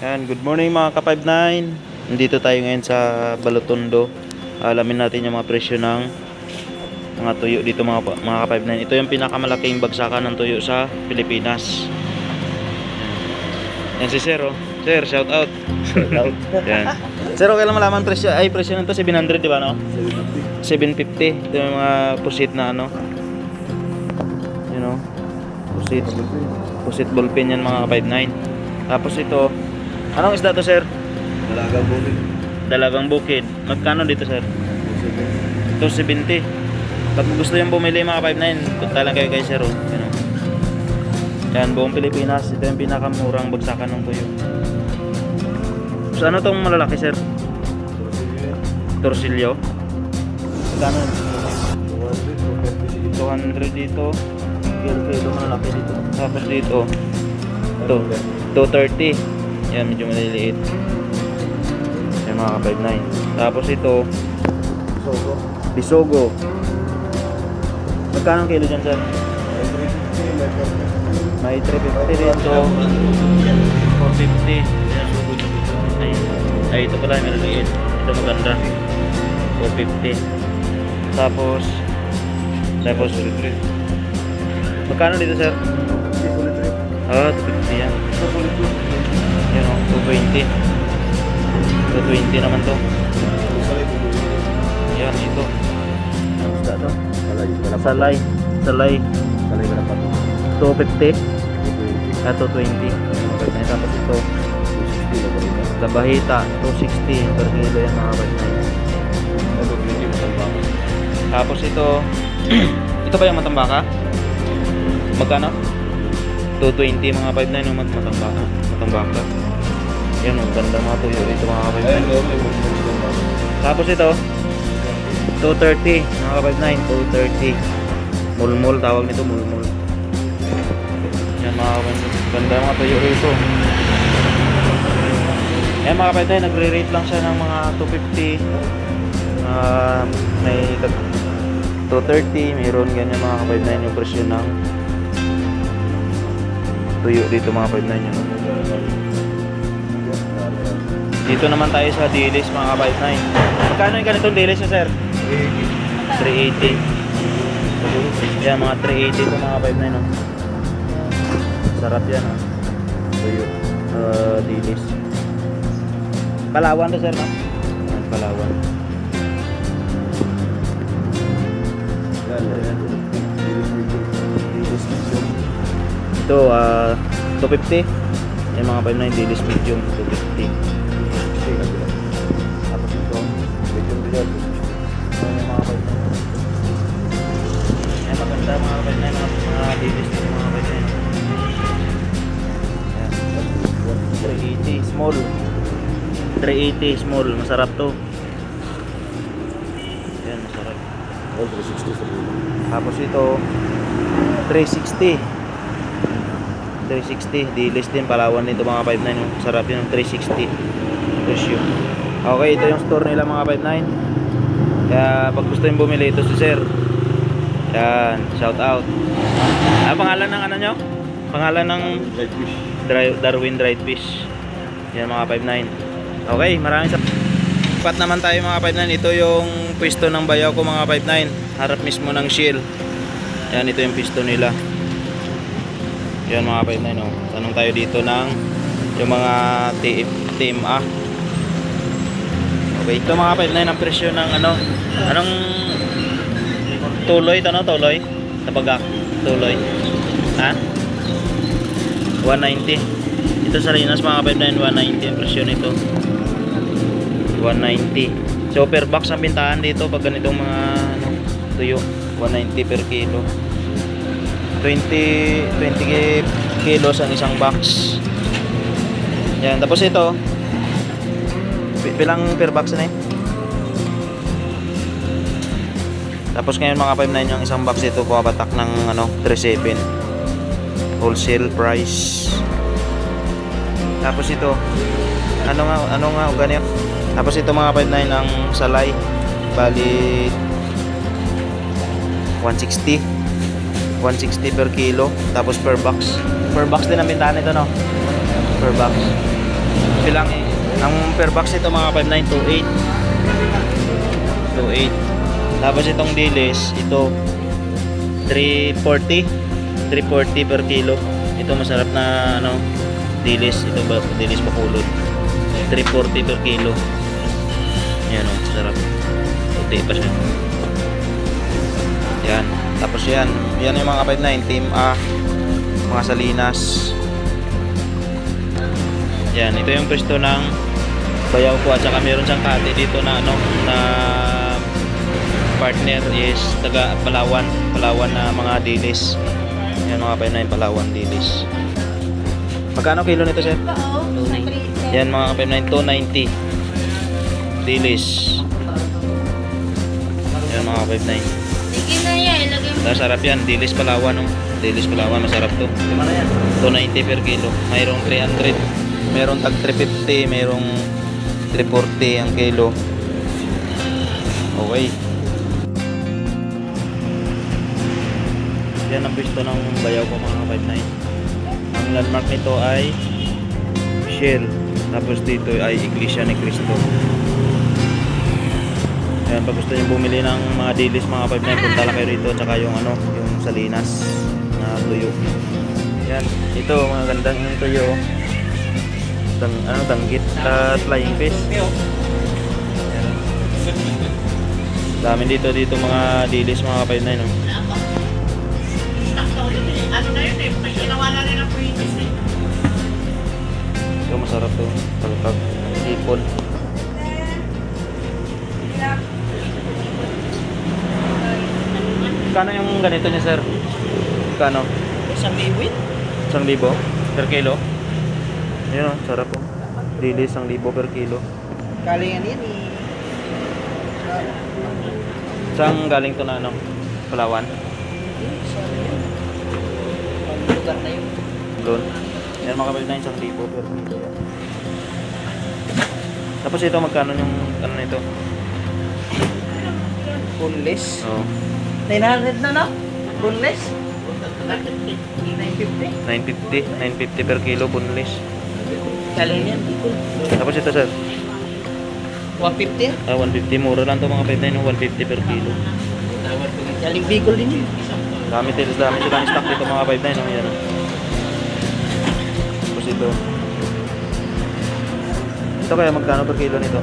Yan, good morning mga ka-59. Nandito tayo ngayon sa Balotondo. Alamin natin yung mga presyo ng mga tuyo dito mga ka-59. Ito yung pinakamalaking bagsakan ng tuyo sa Pilipinas. Yan si Sir, oh. Sir, shout out. Shout out. Yan. Sir, okay lang malaman presyo. Ay, presyo nito 700, di ba, no? 750. Ito yung mga pusit na ano. You know, pusit ballpen yan mga ka-59. Tapos ito, anong isda to, sir? Dalagang bukid. Dalagang bukid. Magkano dito, sir? 270. Pag gusto yung bumili mga 59, punta lang kayo kay sir, oh. Yan, oh. Yan, buong Pilipinas. Ito yung pinakamurang bagsakan ng tuyo. So ano tong malalaki, sir? Torsilyo. Magkano? 200 dito. Kilo malalaki dito. Tapos dito, ito 230. Yan, medyo maliliit. Yan mga ka-59. Tapos ito Bisogo. Magkano ang kilo dyan, sir? May 350 dito. 450. Ay, ito pala, may maliliit. Ito maganda. 450. Tapos magkano dito, sir? 250 yan. Yan, o, 220. 220 naman to. Yan, ito. Ano isda to? Salay. 250. 220. Okay, tapos ito Labahita, 260 per kilo yan mga kapatid. Tapos ito ito ba yung matambaka? Magkano? 220 mga 59 yung matambaka. Yan, ang ganda mga tuyo dito mga kapatid. Tapos ito 230 mga kapatid, 230. Mulmul tawag nito, mulmul. Yan mga kapatid, ganda mga tuyo dito. Yan mga kapatid, nagre-rate lang siya ng mga 250. May 230, mayroon ganyan mga kapatid, yung presyo ng tuyo dito mga kapatid yun. Dito naman tayo sa dilis mga kapatid. Magkano yung ganitong dilis nyo, sir? 380. Yan mga 380 ito mga kapatid, no? Sarap yan, oh. Tuyo dilis. Palawan to, sir, no? Palawan. Ito 250. Yung mga 59 dilis medium 250. Tapos ito medium din. Yung mga 59. Yan maganda mga 59, mga dilis dito mga 59. 380 small. 380 small, masarap to. Yan, masarap. 360. Tapos ito 360 dilis din, Palawan dito mga 59. Sarap yun, 360 presyo. Okay, ito yung store nila mga 59. Kaya pag gusto yung bumili, ito si sir. Yan, shout out. Pangalan ng ano nyo? Pangalan ng Darwin Dried Fish. Yan mga 59. Okay, maraming sapat naman tayo mga 59. Ito yung pwesto ng bayaw ko mga 59. Harap mismo ng Shell. Yan, ito yung pwesto nila. Yan mga 59, oh. Tanong tayo dito ng yung mga TMA. Okay, ito mga 59 ang presyo ng ano. Anong tuloy ito, no? Tuloy? Tabagak. Tuloy. Ha? 190. Ito sa Linas mga 59, 190 ang presyo nito. 190. So per box ang bintahan dito pag ganitong mga ano, tuyo, 190 per kilo. 20 kilos ang isang box. Yan, tapos ito bilang per box na eh. Tapos ngayon mga 59 yung isang box ito bumabatak ng ano 37 wholesale price. Tapos ito ano nga ganyan. Tapos ito mga 59 ang salay, bali 160 per kilo. Tapos per box din ang bintahan nito, no? Per box. bilang eh. Ang per box ito mga 5928. 28. Tapos itong dilis, ito 340. 340 per kilo. Ito masarap na ano, dilis. Ito ba dilis bakulod. 340 per kilo. Yan oh, sarap. Puti pa siya. Yan. Tapos yan. Yan yung mga 59 Team A. Mga Salinas. Yan. Ito yung pwesto ng bayaw ko. At saka meron siyang kate dito na ano, na partner is taga Palawan. Palawan na mga dilis. Yan mga 59 Palawan dilis. Magkano kilo nito, sir? Yan mga 59 290 dilis. Yan mga 59. Sige na yan, ilagay mo. Masarap yan, dilis Palawan oh. Dilis Palawan, masarap to. 290 per kilo. Mayroong 300, mayroong tag 350, mayroong 340 ang kilo. Okay. Yan ang pwesto ng bayaw ko mga 59. Ang landmark nito ay Shell. Tapos dito ay Iglesia ni Cristo. Ayan, pag gusto nyo bumili ng mga dilis mga 59, punta lang kayo rito. Tsaka yung ano, yung Salinas na tuyo. Yan, ito mga gandang yung tuyo. Tanggit at flying fish. Yan. Dami dito mga dilis mga 59 no? Ano na yun eh, may ginawa na rin ang previous eh. Ito masarap to, talpag, sipon. Kano yung ganito niya, sir? Kano? 1,000 1,000 per kilo? Ayun o, sarap po. Dilis 1,000 per kilo. Galingan yan eh. Saan galing to na ano? Palawan? Lugar na yun. Doon. Yan mga kapatid na 1,000 per kilo. Tapos ito magkano yung ano nito? Boneless. Oo. 900 na no? Boneless. 950. 950 per kilo boneless. Galing yan, Bicol. Tapos ito, sir? 150 Ah, 150. Mura lang to mga kapatid na 150 per kilo. Galing Bicol din yun. Dami silang stock dito mga 59 no? Yan. Tapos ito. Ito kaya magkano per kilo nito?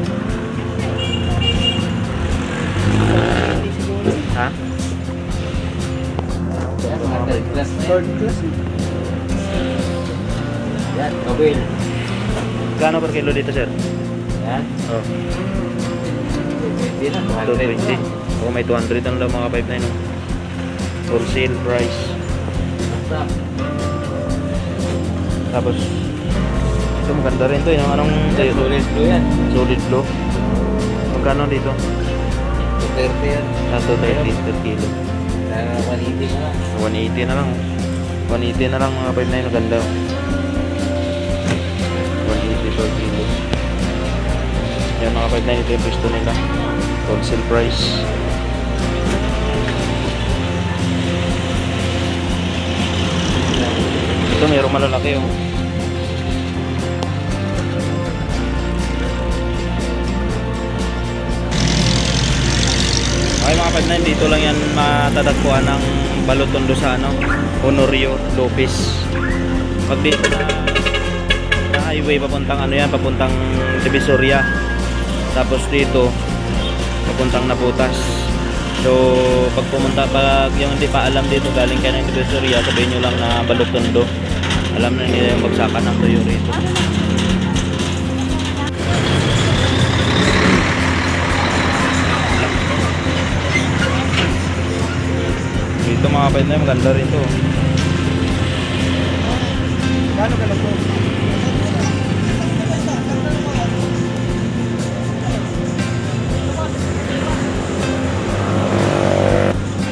Ha? Third class. Third class. Yan, Kabel. Magkano per kilo dito, sir? Yan. Oh, 220 na. 220. Oh, may 200 ang lang mga 59 no? For sale price. Tapos ito maganda rin to, yung anong Solid blue yan. solid blue. Magkano dito? 230 yan. Ah, 230 per kilo. 180 na lang. 180 na lang. 180 na lang mga 59, maganda. 180 per kilo. Yan mga 59, ito yung pwesto nila. Wholesale price. Ito mayroong malalaki oh. Okay mga 59, dito lang yan matatagpuan ng Balotondo sa ano, Honorio Lopez. Pag dito na highway papuntang ano yan, papuntang Divisoria. Tapos dito papuntang Naputas. So pag pumunta, pag yung hindi pa alam dito galing kayo ng Divisoria, sabihin nyo lang na Balotondo. Alam na nila yung bagsakan ng tuyo rito. Dito mga kapatid na maganda rin to. Gano'n ka lang po?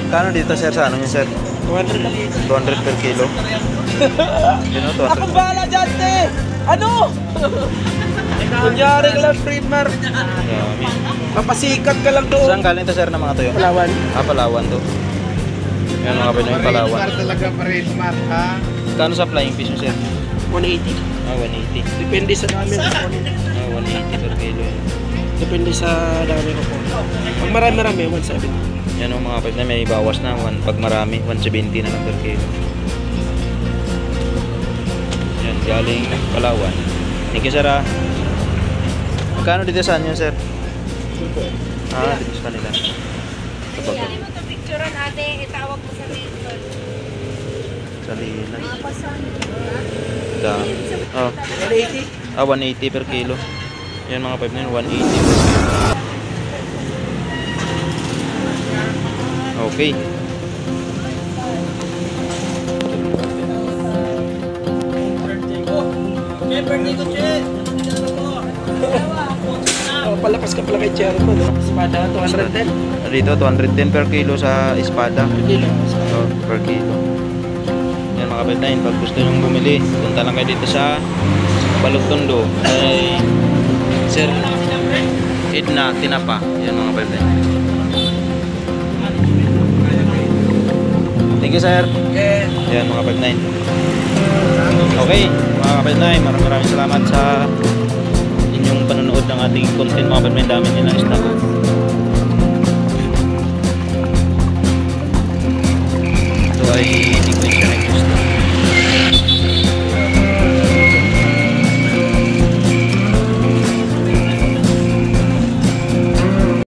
Kano dito sir sa ano niya sir? 200 lang. 200 per kilo. Yun o, 200. Akong bahala dyan, te! Ano? Kunyari ka lang, streamer. Dami. Papasikat ka lang doon. Saan galing to sir ng mga tuyo? Palawan. Ah, Palawan to. Yan mga kapatid na yung Palawan. Smart talaga pa rin, smart ha. Kano sa flying fish nyo sir? 180. 180. Depende sa dami ko po. 180 per kilo yan. Depende sa dami ko po. Pag marami-marami, 170. Yan o mga 5 na may bawas na. Pag marami, 170 na lang per kilo. Yan, galing Palawan. Thank you, sir, ah. Magkano dito saan yun, sir? Dito sa kanila. Kapag Hindi mo ito picturean ate, itawag mo sa dito. sa Lina. Mapasan. Dami. 180? 180 per kilo. Yan mga 5 na yun, 180 per kilo. Okay. Oh, palakas ka pala kay Chairman. No? Espada, 210. Dito, 210 per kilo sa espada. Hindi lang. Per kilo. Yan mga 5 na yun. Pag gusto nyo bumili, punta lang kayo dito sa Balugtondo. Ay Sir Edna Tinapa. Yan mga 5 na yun. Thank you, sir. Yeah. Yan mga 5-9. Okay, mga 5-9, maraming salamat sa inyong panonood ng ating content mga 5-9. Dami nilang stock. Ito ay English na